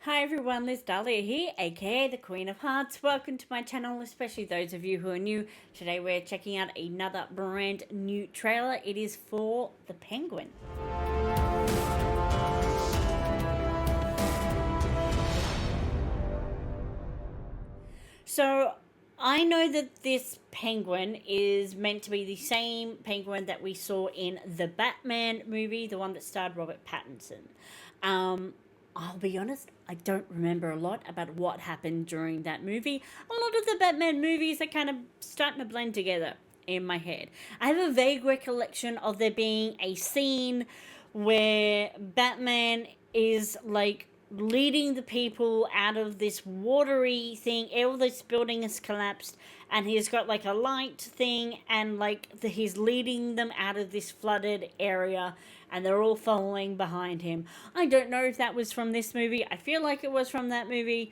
Hi everyone, Lisdalia here, aka the Queen of Hearts. Welcome to my channel, especially those of you who are new. Today we're checking out another brand new trailer. It is for The Penguin. So I know that this penguin is meant to be the same penguin that we saw in the Batman movie, the one that starred Robert Pattinson. I'll be honest, I don't remember a lot about what happened during that movie. A lot of the Batman movies are kind of starting to blend together in my head. I have a vague recollection of there being a scene where Batman is like leading the people out of this watery thing. All this building has collapsed, and he's got like a light thing, and he's leading them out of this flooded area, and they're all following behind him. I don't know if that was from this movie. I feel like it was from that movie,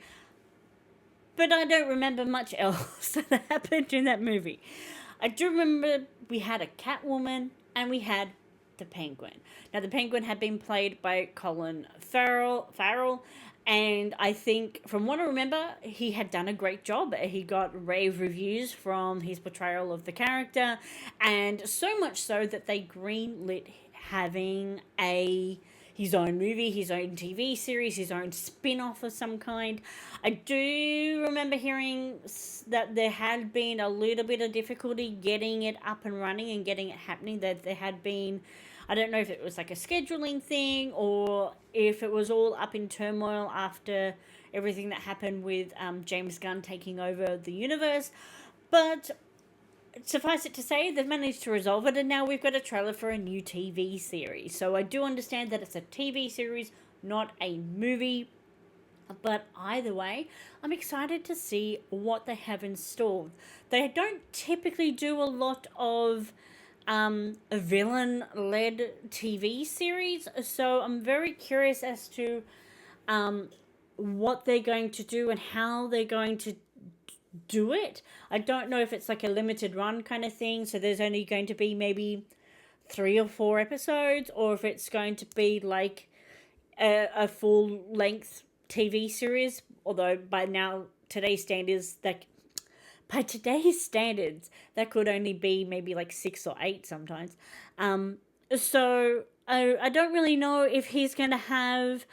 but I don't remember much else that happened in that movie. I do remember we had a Catwoman and we had the Penguin. Now, the Penguin had been played by Colin Farrell, and I think, from what I remember, he had done a great job. He got rave reviews from his portrayal of the character, and so much so that they greenlit having his own movie, his own TV series, his own spin-off of some kind. I do remember hearing that there had been a little bit of difficulty getting it up and running and getting it happening, that there had been, I don't know if it was like a scheduling thing or if it was all up in turmoil after everything that happened with James Gunn taking over the universe. But suffice it to say, they've managed to resolve it, and now we've got a trailer for a new TV series. So I do understand that it's a TV series, not a movie. But either way, I'm excited to see what they have in store. They don't typically do a lot of a villain-led TV series, so I'm very curious as to what they're going to do and how they're going to do it. I don't know if it's like a limited run kind of thing, so there's only going to be maybe 3 or 4 episodes, or if it's going to be like a full length TV series. Although by today's standards, that could only be maybe like 6 or 8 sometimes. So I don't really know if he's going to have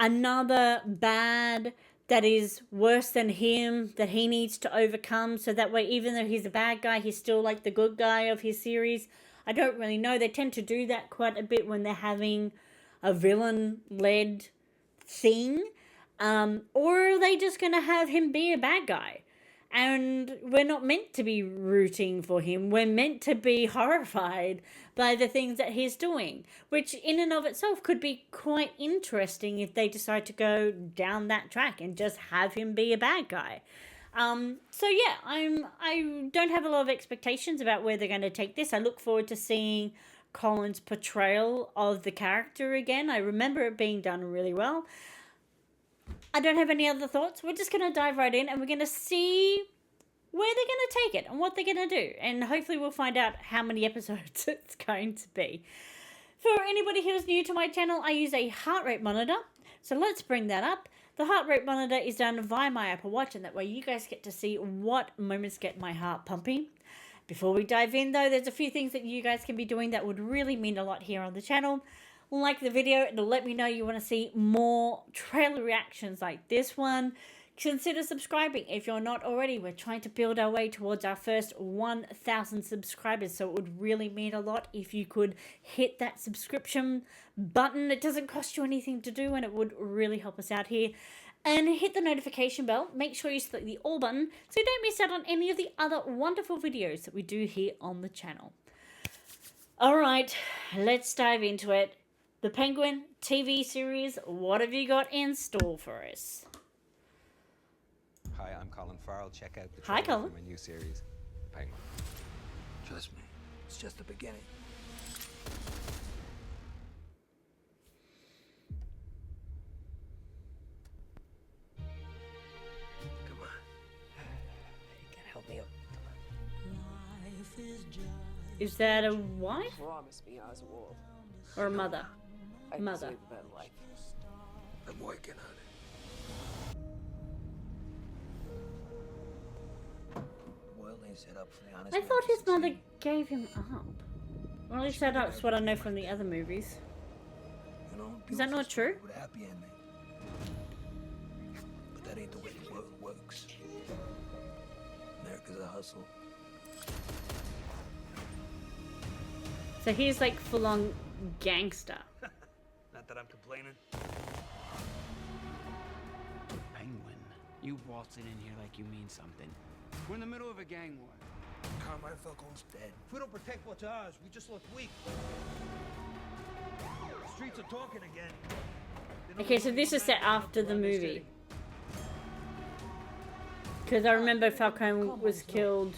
another bad that is worse than him that he needs to overcome, so that way, even though he's a bad guy, he's still like the good guy of his series. I don't really know. They tend to do that quite a bit when they're having a villain-led thing. Or are they just going to have him be a bad guy? And we're not meant to be rooting for him. We're meant to be horrified by the things that he's doing, which in and of itself could be quite interesting if they decide to go down that track and just have him be a bad guy. So yeah, I don't have a lot of expectations about where they're going to take this. I look forward to seeing Colin's portrayal of the character again. I remember it being done really well. I don't have any other thoughts. We're just going to dive right in, and we're going to see where they're going to take it and what they're going to do. And hopefully we'll find out how many episodes it's going to be. For anybody who's new to my channel, I use a heart rate monitor. So let's bring that up. The heart rate monitor is done via my Apple Watch, and that way you guys get to see what moments get my heart pumping. Before we dive in, though, there's a few things that you guys can be doing that would really mean a lot here on the channel. Like the video, it'll let me know you want to see more trailer reactions like this one. Consider subscribing if you're not already. We're trying to build our way towards our first 1,000 subscribers, so it would really mean a lot if you could hit that subscription button. It doesn't cost you anything to do, and it would really help us out here. And hit the notification bell. Make sure you select the all button so you don't miss out on any of the other wonderful videos that we do here on the channel. Alright, let's dive into it. The Penguin TV series, what have you got in store for us? Hi, I'm Colin Farrell. Check out the Hi, trailer Colin. for my new series, The Penguin. Trust me, it's just the beginning. Come on. You can help me out. Is that a wife Promise me, Oswald. or a mother? I Mother. deserve a better life. I'm working on it. set up for the honest I man thought to his mother succeed. gave him up. Well, at least that's what I know from the other movies. You know, Is that not true? with a happy ending. But that ain't the way the world works. America's a hustle. So he's like full-on gangster. Not that I'm complaining. Penguin, you waltzing in here like you mean something. We're in the middle of a gang war. Carmine Falcone's dead. If we don't protect what's ours, we just look weak. The streets are talking again. They know Okay, the so money this will is set manage after the around this movie. city. Because I remember Falcone was killed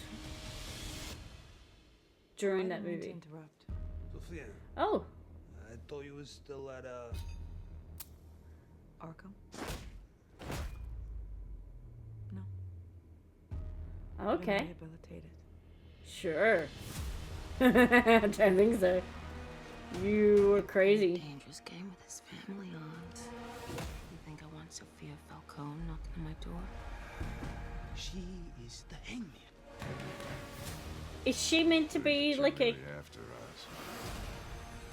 during that movie. Sophia, Oh, I thought you was still at Arkham? okay. Rehabilitated. Sure. I don't think so. You were crazy. Dangerous game with his family aunt. You think I want Sophia Falcone knocking on my door? She is the hangman. Is she meant to be like a... After us.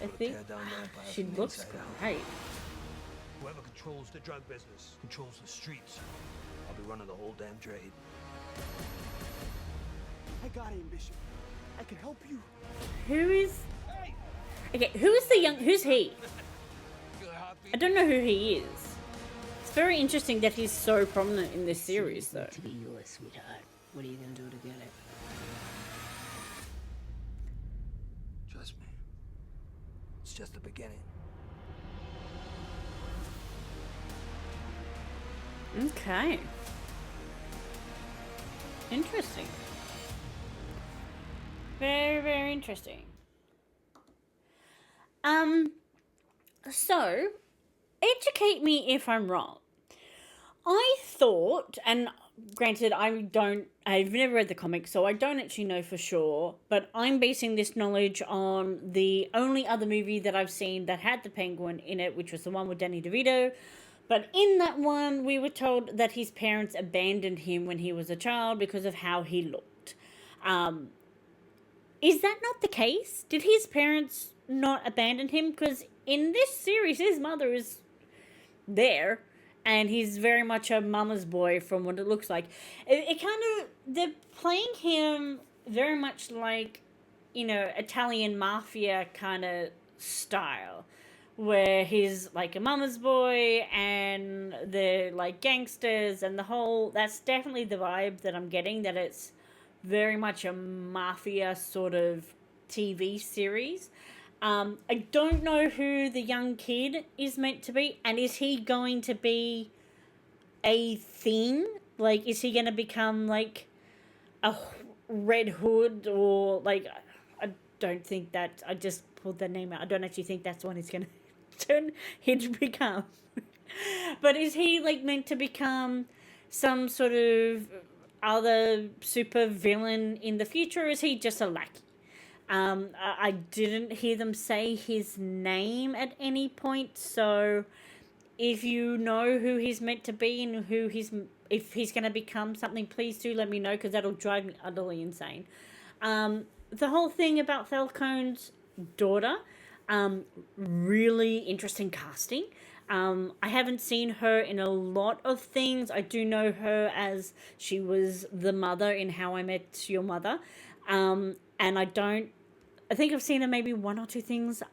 I think Tear down the empire she from the looks inside out. great. whoever controls the drug business, controls the streets. I'll be running the whole damn trade. I got ambition. I can help you. Who is... Okay, who is the young... Who's he? I don't know who he is. It's very interesting that he's so prominent in this series, though. To be yours, sweetheart. What are you gonna do to get it? Trust me. It's just the beginning. Okay. Interesting. Very, very interesting. So, educate me if I'm wrong. I thought, and granted, I've never read the comics, so I don't actually know for sure, but I'm basing this knowledge on the only other movie that I've seen that had the Penguin in it, which was the one with Danny DeVito. But in that one, we were told that his parents abandoned him when he was a child because of how he looked. Is that not the case? Did his parents not abandon him? Because in this series, his mother is there, and he's very much a mama's boy from what it looks like. It kind of... They're playing him very much like, Italian mafia kind of style, where he's like a mama's boy and they're like gangsters and the whole... That's definitely the vibe that I'm getting, that it's very much a mafia sort of TV series. I don't know who the young kid is meant to be, and is he going to be a thing? Like, is he going to become like a Red Hood, or like, I don't think that, I just pulled the name out. I don't actually think that's what he's going to turn him to become. But is he like meant to become some sort of other super villain in the future, or is he just a lackey? I didn't hear them say his name at any point, so if you know who he's meant to be and if he's going to become something, please do let me know, because that'll drive me utterly insane. The whole thing about Falcone's daughter, really interesting casting. I haven't seen her in a lot of things. I do know her as she was the mother in How I Met Your Mother. And I think I've seen her maybe one or two things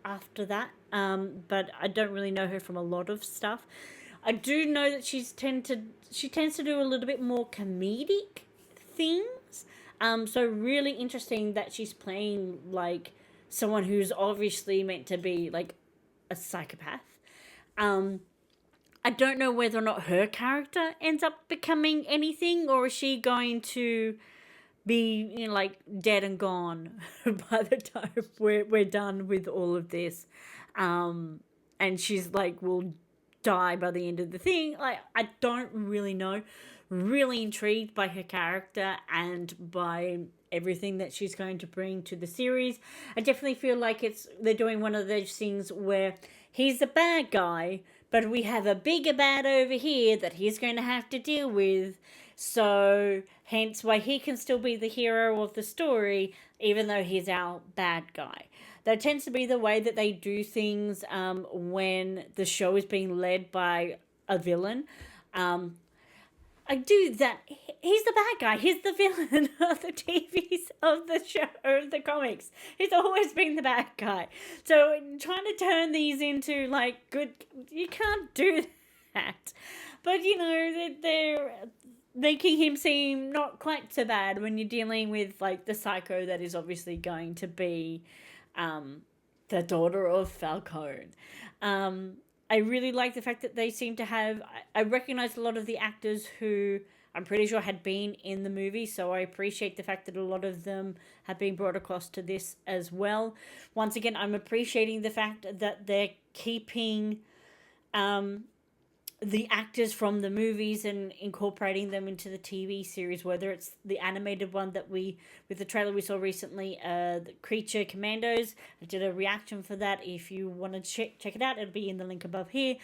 after that. But I don't really know her from a lot of stuff. I do know that she tends to do a little bit more comedic things. So really interesting that she's playing like someone who's obviously meant to be like a psychopath. I don't know whether or not her character ends up becoming anything, or is she going to be, like dead and gone by the time we're done with all of this. And she's like, will die by the end of the thing. Like, I don't really know. Really intrigued by her character and by everything that she's going to bring to the series. I definitely feel like they're doing one of those things where he's the bad guy, but we have a bigger bad over here that he's going to have to deal with. So, hence why he can still be the hero of the story, even though he's our bad guy. That tends to be the way that they do things when the show is being led by a villain. I do that. He's the bad guy. He's the villain of the TVs, of the show, of the comics. He's always been the bad guy. So trying to turn these into like good, you can't do that. But you know, they're making him seem not quite so bad when you're dealing with like the psycho that is obviously going to be the daughter of Falcone. I really like the fact that they seem to have... I recognize a lot of the actors who I'm pretty sure had been in the movie, so I appreciate the fact that a lot of them have been brought across to this as well. Once again, I'm appreciating the fact that they're keeping the actors from the movies and incorporating them into the TV series, whether it's the animated one that with the trailer we saw recently, the Creature Commandos. I did a reaction for that. If you want to check it out, it'll be in the link above here.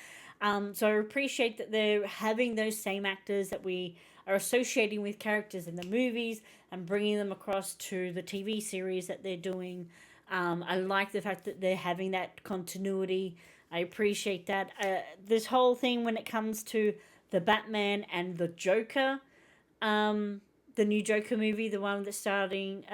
So I appreciate that they're having those same actors that we are associating with characters in the movies and bringing them across to the TV series that they're doing. I like the fact that they're having that continuity. I appreciate that. This whole thing when it comes to the Batman and the Joker, the new Joker movie, the one that's starring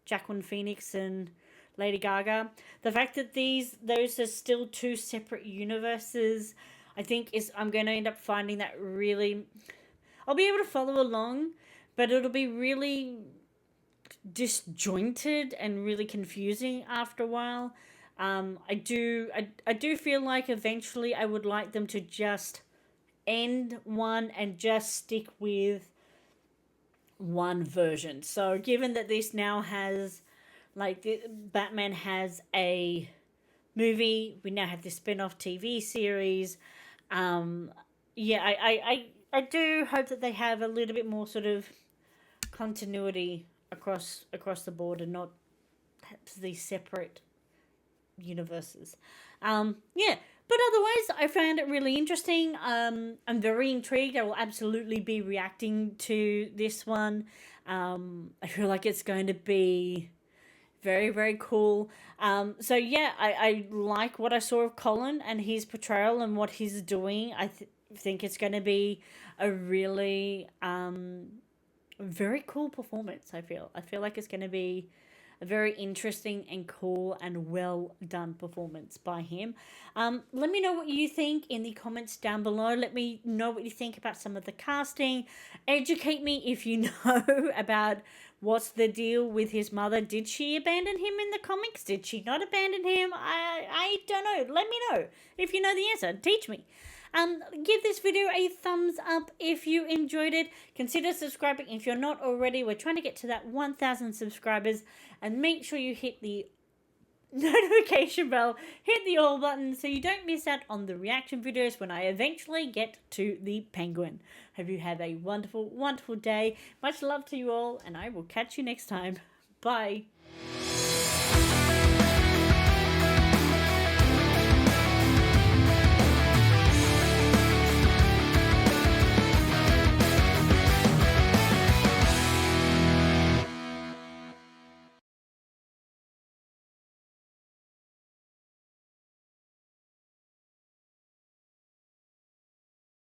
Joaquin Phoenix and Lady Gaga, the fact that those are still two separate universes, I think I'm going to end up finding that really... I'll be able to follow along, but it'll be really disjointed and really confusing after a while. I do feel like eventually I would like them to just end one and just stick with one version. So given that this now has, like, Batman has a movie, we now have the spin-off TV series. Yeah, I do hope that they have a little bit more sort of continuity across the board and not these separate universes. Yeah, but otherwise I found it really interesting. I'm very intrigued. I will absolutely be reacting to this one. I feel like it's going to be very, very cool. So yeah, I like what I saw of Colin and his portrayal and what he's doing. I think it's going to be a really very cool performance. I feel like it's going to be a very interesting and cool and well done performance by him. Let me know what you think in the comments down below. Let me know what you think about some of the casting. Educate me if you know about what's the deal with his mother. Did she abandon him in the comics? Did she not abandon him? I don't know. Let me know if you know the answer. Teach me. Give this video a thumbs up if you enjoyed it. Consider subscribing if you're not already. We're trying to get to that 1,000 subscribers. And make sure you hit the notification bell, hit the all button so you don't miss out on the reaction videos when I eventually get to the Penguin. Hope you have a wonderful, wonderful day. Much love to you all, and I will catch you next time. Bye.